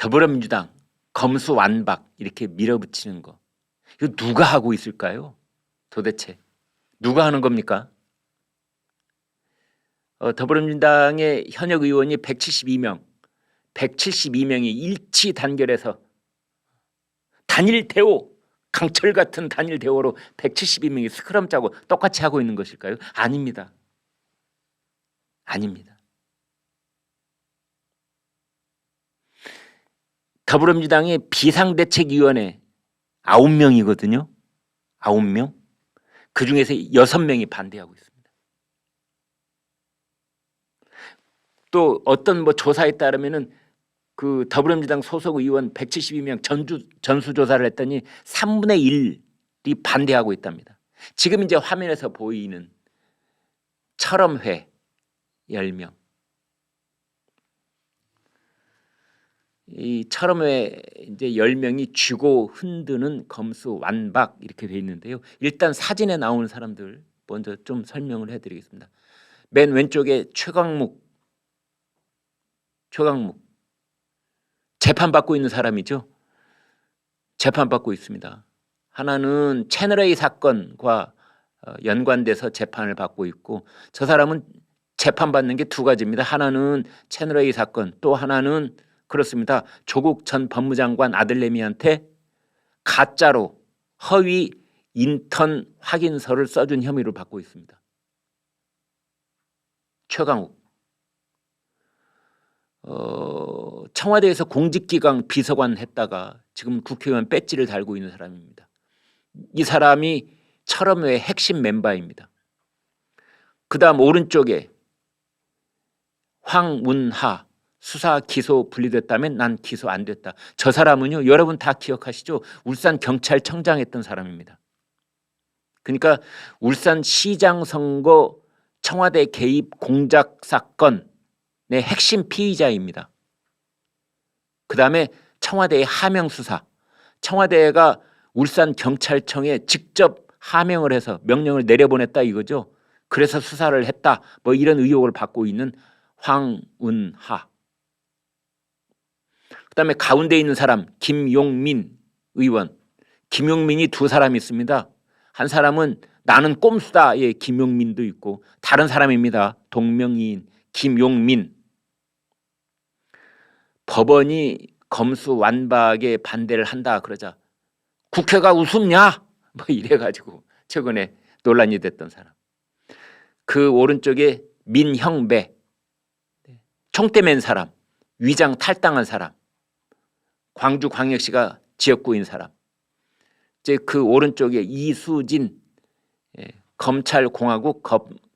더불어민주당 검수완박 이렇게 밀어붙이는 거, 이거 누가 하고 있을까요? 도대체 누가 하는 겁니까? 더불어민주당의 현역 의원이 172명이 일치 단결해서 단일 대오, 강철 같은 단일 대오로 172명이 스크럼 짜고 똑같이 하고 있는 것일까요? 아닙니다. 아닙니다. 더불어민주당의 비상대책위원회 9명이거든요. 9명. 그중에서 6명이 반대하고 있습니다. 또 어떤 조사에 따르면은 그 더불어민주당 소속 의원 172명 전수조사를 했더니 3분의 1이 반대하고 있답니다. 지금 이제 화면에서 보이는 철험회 10명. 이 철험회 이제 10명이 쥐고 흔드는 검수완박 이렇게 돼 있는데요. 일단 사진에 나오는 사람들 먼저 좀 설명을 해드리겠습니다. 맨 왼쪽에 최강목 재판받고 있는 사람이죠. 재판받고 있습니다. 하나는 채널A 사건과 연관돼서 재판을 받고 있고, 저 사람은 재판받는 게 두 가지입니다. 하나는 채널A 사건, 또 하나는 그렇습니다. 조국 전 법무장관 아들내미한테 가짜로 허위 인턴 확인서를 써준 혐의를 받고 있습니다. 최강욱. 청와대에서 공직기강 비서관 했다가 지금 국회의원 배지를 달고 있는 사람입니다. 이 사람이 철험회의 핵심 멤버입니다. 그 다음 오른쪽에 황운하, 수사 기소 분리됐다면 난 기소 안 됐다. 저 사람은요, 여러분 다 기억하시죠? 울산경찰청장 했던 사람입니다. 그러니까 울산시장 선거 청와대 개입 공작 사건의 핵심 피의자입니다. 그 다음에 청와대의 하명 수사, 청와대가 울산경찰청에 직접 하명을 해서 명령을 내려보냈다 이거죠. 그래서 수사를 했다, 이런 의혹을 받고 있는 황운하. 그 다음에 가운데 있는 사람 김용민 의원. 김용민이 두 사람이 있습니다. 한 사람은 나는 꼼수다의 김용민도 있고, 다른 사람입니다. 동명이인 김용민. 법원이 검수완박에 반대를 한다 그러자 국회가 우습냐? 이래가지고 최근에 논란이 됐던 사람. 그 오른쪽에 민형배, 총대 맨 사람, 위장 탈당한 사람, 광주광역시가 지역구인 사람. 이제 그 오른쪽에 이수진, 검찰공화국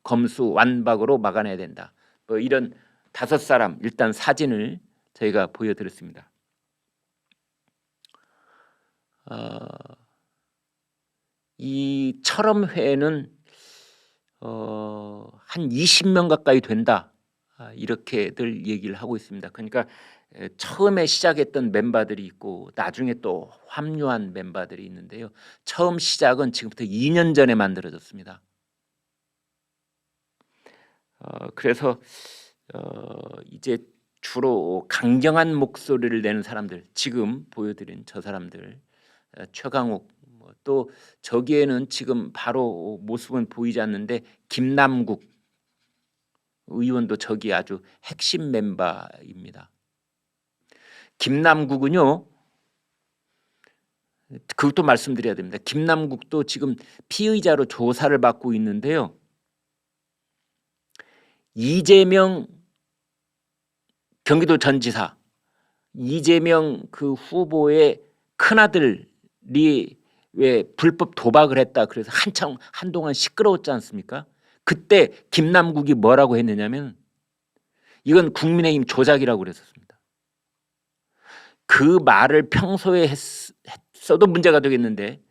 검수완박으로 막아내야 된다. 이런 5사람 일단 사진을 저희가 보여드렸습니다. 이 철험회는 한 20명 가까이 된다, 이렇게들 얘기를 하고 있습니다. 그러니까 처음에 시작했던 멤버들이 있고 나중에 또 합류한 멤버들이 있는데요. 처음 시작은 지금부터 2년 전에 만들어졌습니다. 그래서 이제 주로 강경한 목소리를 내는 사람들, 지금 보여드린 저 사람들, 최강욱, 또 저기에는 지금 바로 모습은 보이지 않는데 김남국 의원도 저기 아주 핵심 멤버입니다. 김남국은요, 그것도 말씀드려야 됩니다. 김남국도 지금 피의자로 조사를 받고 있는데요. 이재명 경기도 전지사, 이재명 그 후보의 큰아들이 왜 불법 도박을 했다 그래서 한동안 시끄러웠지 않습니까? 그때 김남국이 뭐라고 했느냐면 이건 국민의힘 조작이라고 그랬었습니다. 그 말을 평소에 했어도 문제가 되겠는데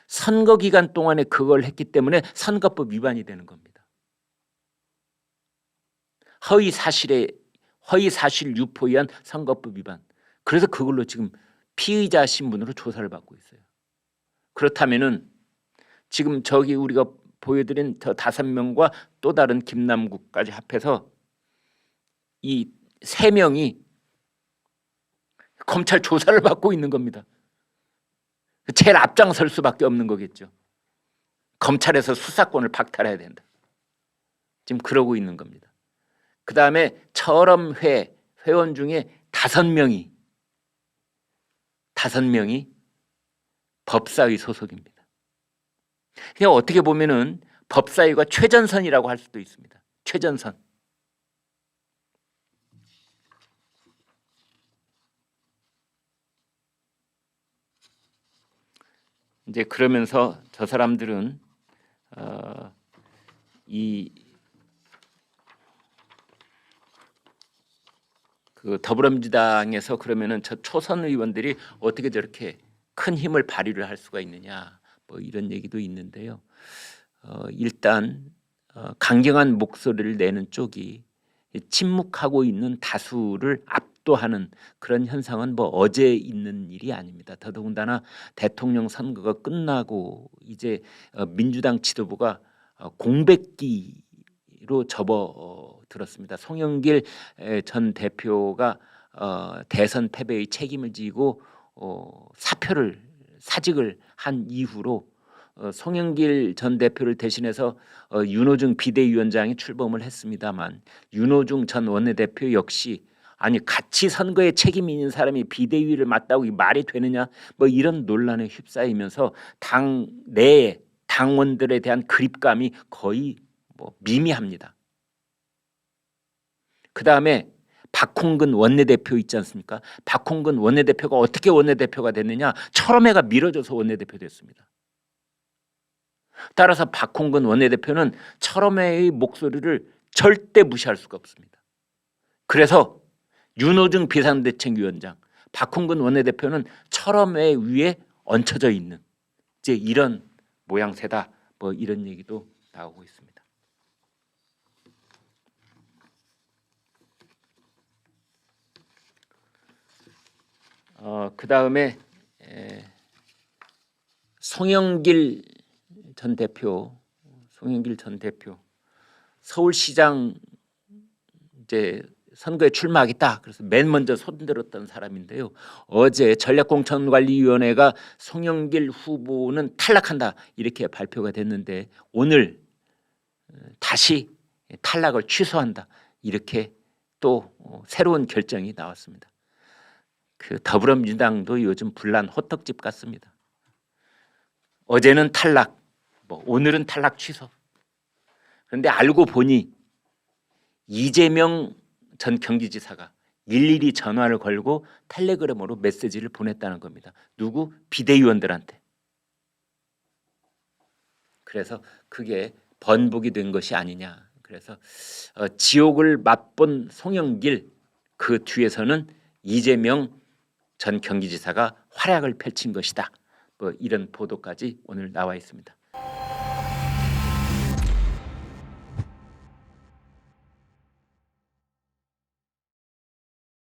선거 기간 동안에 그걸 했기 때문에 선거법 위반이 되는 겁니다. 허위 사실 유포에 의한 선거법 위반. 그래서 그걸로 지금 피의자 신분으로 조사를 받고 있어요. 그렇다면은 지금 저기 우리가 보여드린 저 5명과 또 다른 김남국까지 합해서 이 3명이 검찰 조사를 받고 있는 겁니다. 제일 앞장설 수밖에 없는 거겠죠. 검찰에서 수사권을 박탈해야 된다. 지금 그러고 있는 겁니다. 그 다음에 철험회 회원 중에 5명이 법사위 소속입니다. 그냥 어떻게 보면은 법사위가 최전선이라고 할 수도 있습니다. 최전선. 이제 그러면서 저 사람들은 그 더불어민주당에서 그러면은 저 초선 의원들이 어떻게 저렇게 큰 힘을 발휘를 할 수가 있느냐, 뭐 이런 얘기도 있는데요. 일단 강경한 목소리를 내는 쪽이 침묵하고 있는 다수를 압도하는 그런 현상은 뭐 어제 있는 일이 아닙니다. 더더군다나 대통령 선거가 끝나고 이제 민주당 지도부가 공백기로 접어들었습니다. 송영길 전 대표가 대선 패배의 책임을 지고 사직을 한 이후로 송영길 전 대표를 대신해서 윤호중 비대위원장이 출범을 했습니다만 윤호중 전 원내대표 역시 아니 같이 선거에 책임 있는 사람이 비대위를 맡다고 이 말이 되느냐 뭐 이런 논란에 휩싸이면서 당 내에 당원들에 대한 그립감이 거의 뭐 미미합니다. 그 다음에 박홍근 원내대표 있지 않습니까? 박홍근 원내대표가 어떻게 원내대표가 됐느냐? 철험회가 밀어줘서 원내대표 됐습니다. 따라서 박홍근 원내대표는 철험회의 목소리를 절대 무시할 수가 없습니다. 그래서 윤호중 비상대책위원장, 박홍근 원내대표는 철험회 위에 얹혀져 있는 이제 이런 모양새다. 뭐 이런 얘기도 나오고 있습니다. 그 다음에 송영길 전 대표 서울시장 이제 선거에 출마하겠다. 그래서 맨 먼저 손들었던 사람인데요. 어제 전략공천관리위원회가 송영길 후보는 탈락한다 이렇게 발표가 됐는데 오늘 다시 탈락을 취소한다 이렇게 또 새로운 결정이 나왔습니다. 그 더불어민주당도 요즘 분란 호떡집 같습니다. 어제는 탈락, 뭐 오늘은 탈락 취소. 그런데 알고 보니 이재명 전 경기지사가 일일이 전화를 걸고 텔레그램으로 메시지를 보냈다는 겁니다. 누구? 비대위원들한테. 그래서 그게 번복이 된 것이 아니냐. 그래서 지옥을 맛본 송영길 그 뒤에서는 이재명 전 경기지사가 활약을 펼친 것이다. 뭐 이런 보도까지 오늘 나와 있습니다.